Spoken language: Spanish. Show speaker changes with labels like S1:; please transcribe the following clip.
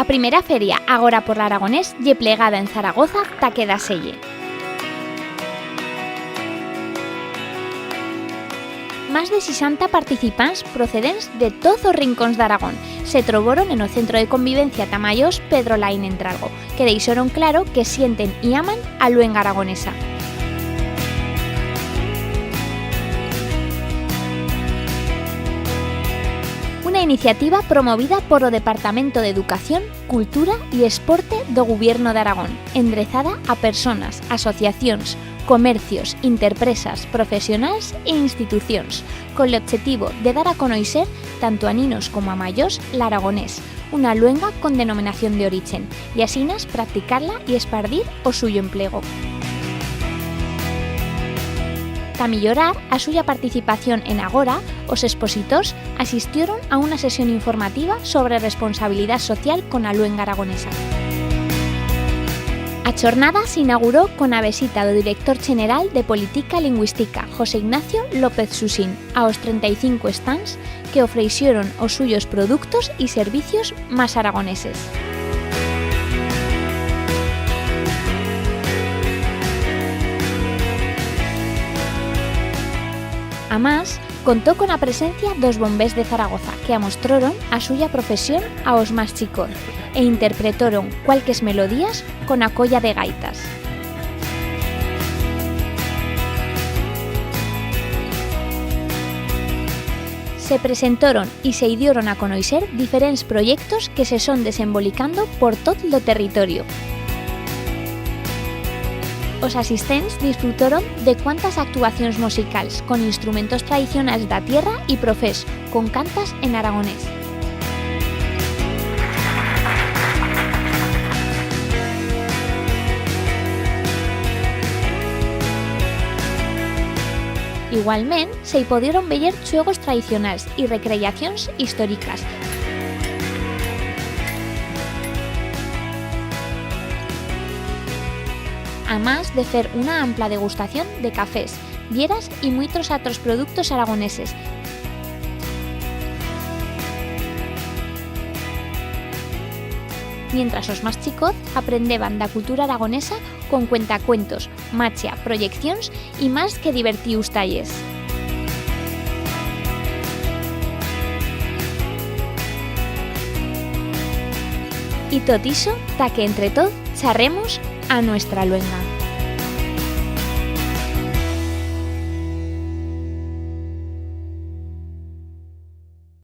S1: primera feria agora por l'Aragonés lle plegada en Zaragoza ta queda selle. Más de 60 participants procedents de todos os rincóns d'Aragón se troboron en o Centro de Convivencia Tamayós Pedro Laín en Tralgo, que deixoron claro que sienten y aman a luenga aragonesa. Una iniciativa promovida por o Departamento de Educación, Cultura y Esporte do Gobierno de Aragón, endrezada a personas, asociacións, comercios, interpresas, profesionales e institucións, con el objetivo de dar a conocer tanto a ninos como a mayores l'aragonés, una luenga con denominación de origen, y asinas practicarla y espardir o suyo emplego. Para millorar a suya participación en Agora, os expositores asistieron a una sesión informativa sobre responsabilidad social con a luenga aragonesa. A jornada se inauguró con a visita do Director General de Política Lingüística, José Ignacio López Susín, aos 35 stands que ofrecieron os suyos productos y servicios más aragoneses. Además, contó con la presencia dos bombés de Zaragoza que amostraron a suya profesión a os más chicos e interpretaron cualques melodías con a colla de gaitas. Se presentaron y se dieron a conocer diferentes proyectos que se son desenvolupando por todo el territorio. Os asistentes disfrutaron de cuantas actuaciones musicales con instrumentos tradicionales da tierra y profés con cantas en aragonés. Igualmente, se pudieron ver xuegos tradicionales y recreaciones históricas. Además de hacer una amplia degustación de cafés, vieras y muchos otros productos aragoneses. Mientras os más chicos aprendeban da cultura aragonesa con cuentacuentos, machia, proyecciones y más que divertidos talles. Y tot iso ta que entre todos charremos a nuestra luenga.